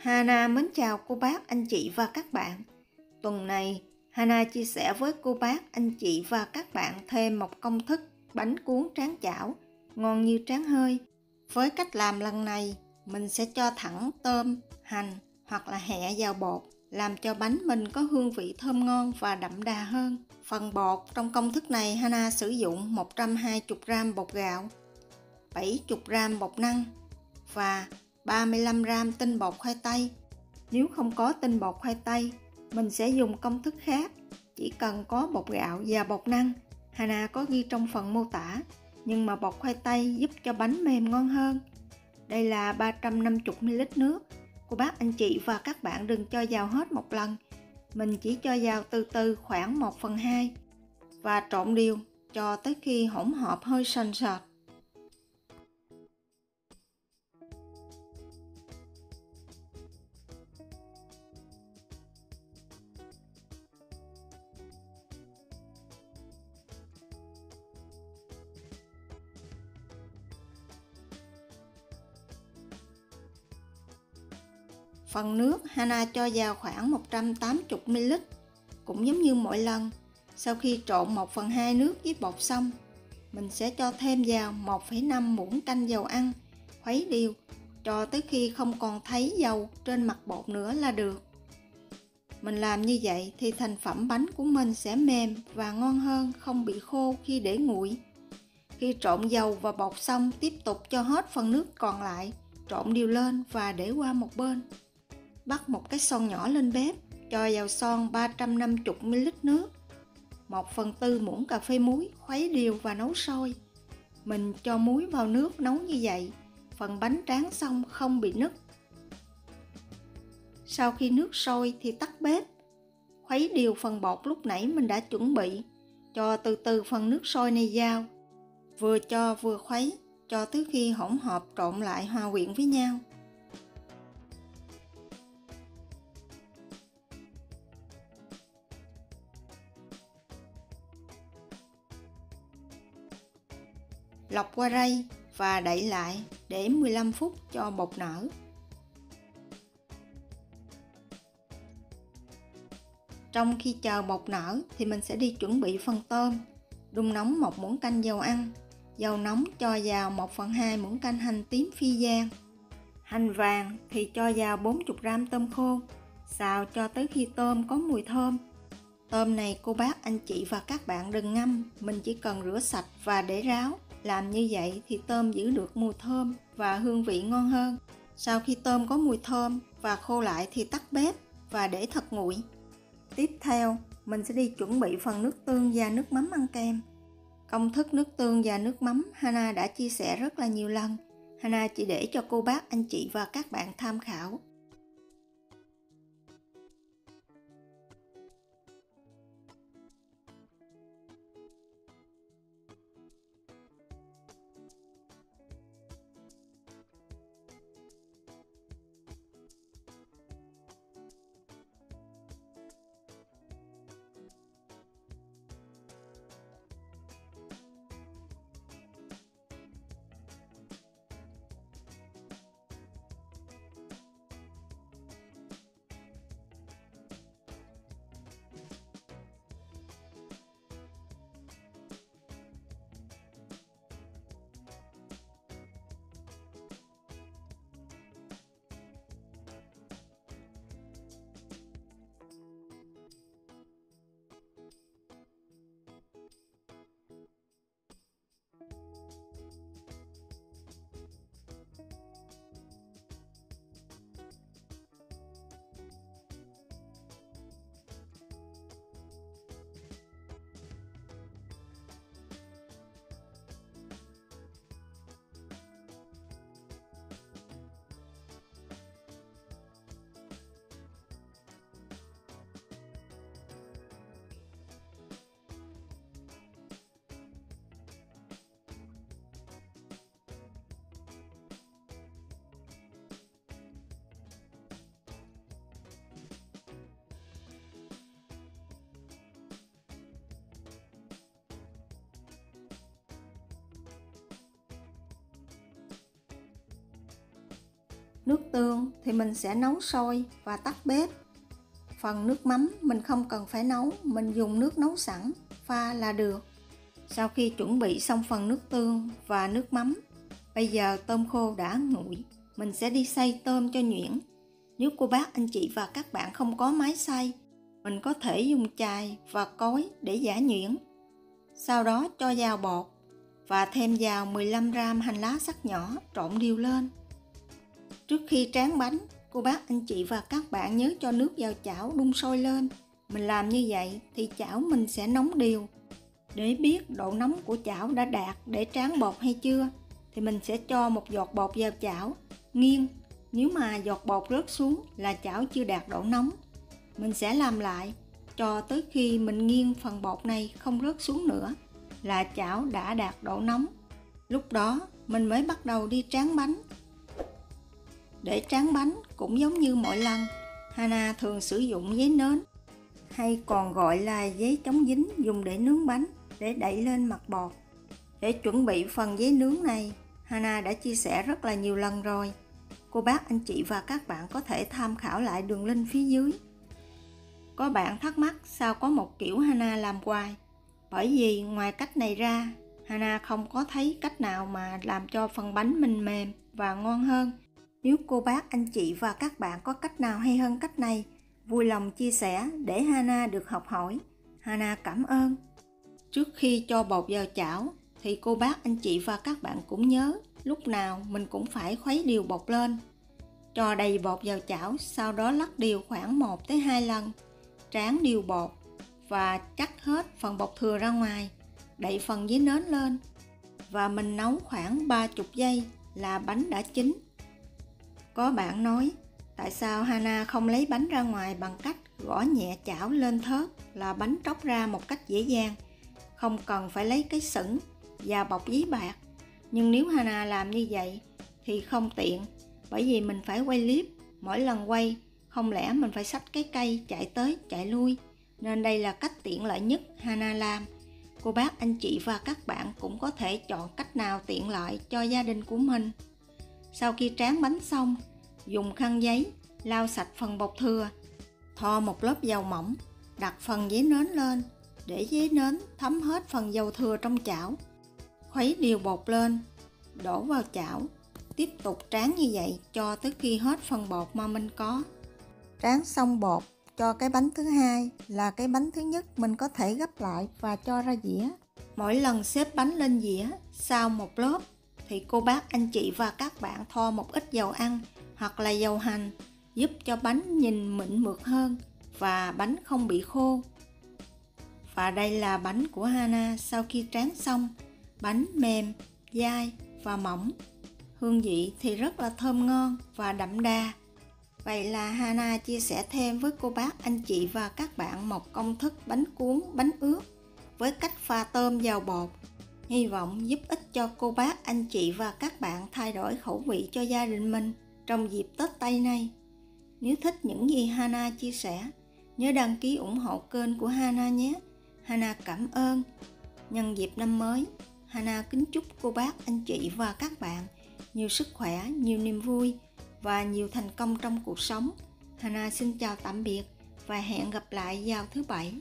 Hana mến chào cô bác, anh chị và các bạn. Tuần này, Hana chia sẻ với cô bác, anh chị và các bạn thêm một công thức bánh cuốn tráng chảo, ngon như tráng hơi. Với cách làm lần này, mình sẽ cho thẳng tôm, hành hoặc là hẹ vào bột, làm cho bánh mình có hương vị thơm ngon và đậm đà hơn. Phần bột trong công thức này, Hana sử dụng 120g bột gạo, 70g bột năng và 35g tinh bột khoai tây. Nếu không có tinh bột khoai tây, mình sẽ dùng công thức khác, chỉ cần có bột gạo và bột năng. Hana có ghi trong phần mô tả, nhưng mà bột khoai tây giúp cho bánh mềm ngon hơn. Đây là 350ml nước. Cô bác, anh chị và các bạn đừng cho vào hết một lần. Mình chỉ cho vào từ từ khoảng 1/2 và trộn đều cho tới khi hỗn hợp hơi sền sệt. Phần nước Hana cho vào khoảng 180ml, cũng giống như mọi lần. Sau khi trộn 1/2 nước với bột xong, mình sẽ cho thêm vào 1,5 muỗng canh dầu ăn, khuấy đều cho tới khi không còn thấy dầu trên mặt bột nữa là được. Mình làm như vậy thì thành phẩm bánh của mình sẽ mềm và ngon hơn, không bị khô khi để nguội. Khi trộn dầu và bột xong, tiếp tục cho hết phần nước còn lại, trộn đều lên và để qua một bên. Bắt một cái son nhỏ lên bếp, cho vào son 350ml nước, 1/4 muỗng cà phê muối, khuấy đều và nấu sôi. Mình cho muối vào nước nấu như vậy, phần bánh tráng xong không bị nứt. Sau khi nước sôi thì tắt bếp, khuấy đều phần bột lúc nãy mình đã chuẩn bị, cho từ từ phần nước sôi này vào. Vừa cho vừa khuấy, cho tới khi hỗn hợp trộn lại hòa quyện với nhau. Lọc qua rây và đậy lại để 15 phút cho bột nở. Trong khi chờ bột nở thì mình sẽ đi chuẩn bị phần tôm. Đun nóng 1 muỗng canh dầu ăn. Dầu nóng cho vào 1/2 muỗng canh hành tím phi giang. Hành vàng thì cho vào 40g tôm khô. Xào cho tới khi tôm có mùi thơm. Tôm này cô bác, anh chị và các bạn đừng ngâm, mình chỉ cần rửa sạch và để ráo. Làm như vậy thì tôm giữ được mùi thơm và hương vị ngon hơn. Sau khi tôm có mùi thơm và khô lại thì tắt bếp và để thật nguội. Tiếp theo, mình sẽ đi chuẩn bị phần nước tương và nước mắm ăn kèm. Công thức nước tương và nước mắm Hana đã chia sẻ rất là nhiều lần. Hana chỉ để cho cô bác, anh chị và các bạn tham khảo. Nước tương thì mình sẽ nấu sôi và tắt bếp. Phần nước mắm mình không cần phải nấu, mình dùng nước nấu sẵn, pha là được. Sau khi chuẩn bị xong phần nước tương và nước mắm, bây giờ tôm khô đã nguội, mình sẽ đi xay tôm cho nhuyễn. Nếu cô bác, anh chị và các bạn không có máy xay, mình có thể dùng chày và cối để giã nhuyễn. Sau đó cho vào bột và thêm vào 15 g hành lá sắc nhỏ trộn đều lên. Trước khi tráng bánh, cô bác, anh chị và các bạn nhớ cho nước vào chảo đun sôi lên. Mình làm như vậy thì chảo mình sẽ nóng đều. Để biết độ nóng của chảo đã đạt để tráng bột hay chưa, thì mình sẽ cho một giọt bột vào chảo, nghiêng. Nếu mà giọt bột rớt xuống là chảo chưa đạt độ nóng. Mình sẽ làm lại cho tới khi mình nghiêng phần bột này không rớt xuống nữa là chảo đã đạt độ nóng. Lúc đó mình mới bắt đầu đi tráng bánh. Để tráng bánh cũng giống như mọi lần, Hana thường sử dụng giấy nến, hay còn gọi là giấy chống dính, dùng để nướng bánh, để đậy lên mặt bột. Để chuẩn bị phần giấy nướng này, Hana đã chia sẻ rất là nhiều lần rồi. Cô bác, anh chị và các bạn có thể tham khảo lại đường link phía dưới. Có bạn thắc mắc sao có một kiểu Hana làm hoài? Bởi vì ngoài cách này ra, Hana không có thấy cách nào mà làm cho phần bánh mình mềm và ngon hơn. Nếu cô bác, anh chị và các bạn có cách nào hay hơn cách này, vui lòng chia sẻ để Hana được học hỏi. Hana cảm ơn. Trước khi cho bột vào chảo thì cô bác, anh chị và các bạn cũng nhớ lúc nào mình cũng phải khuấy đều bột lên. Cho đầy bột vào chảo, sau đó lắc đều khoảng 1-2 lần, tráng đều bột và chắc hết phần bột thừa ra ngoài. Đậy phần giấy nến lên và mình nấu khoảng 30 giây là bánh đã chín. Có bạn nói, tại sao Hana không lấy bánh ra ngoài bằng cách gõ nhẹ chảo lên thớt là bánh tróc ra một cách dễ dàng, không cần phải lấy cái sửng và bọc giấy bạc. Nhưng nếu Hana làm như vậy thì không tiện, bởi vì mình phải quay clip, mỗi lần quay không lẽ mình phải xách cái cây chạy tới chạy lui, nên đây là cách tiện lợi nhất Hana làm. Cô bác, anh chị và các bạn cũng có thể chọn cách nào tiện lợi cho gia đình của mình. Sau khi tráng bánh xong, dùng khăn giấy lau sạch phần bột thừa, thoa một lớp dầu mỏng, đặt phần giấy nến lên để giấy nến thấm hết phần dầu thừa trong chảo. Khuấy đều bột lên, đổ vào chảo, tiếp tục tráng như vậy cho tới khi hết phần bột mà mình có. Tráng xong bột, cho cái bánh thứ hai là cái bánh thứ nhất mình có thể gấp lại và cho ra dĩa. Mỗi lần xếp bánh lên dĩa sau một lớp thì cô bác, anh chị và các bạn thoa một ít dầu ăn hoặc là dầu hành, giúp cho bánh nhìn mịn mượt hơn và bánh không bị khô. Và đây là bánh của Hana sau khi tráng xong. Bánh mềm, dai và mỏng. Hương vị thì rất là thơm ngon và đậm đà. Vậy là Hana chia sẻ thêm với cô bác, anh chị và các bạn một công thức bánh cuốn, bánh ướt với cách pha tôm vào bột. Hy vọng giúp ích cho cô bác, anh chị và các bạn thay đổi khẩu vị cho gia đình mình trong dịp Tết Tây này. Nếu thích những gì Hana chia sẻ, nhớ đăng ký ủng hộ kênh của Hana nhé. Hana cảm ơn. Nhân dịp năm mới, Hana kính chúc cô bác, anh chị và các bạn nhiều sức khỏe, nhiều niềm vui và nhiều thành công trong cuộc sống. Hana xin chào tạm biệt và hẹn gặp lại vào thứ Bảy.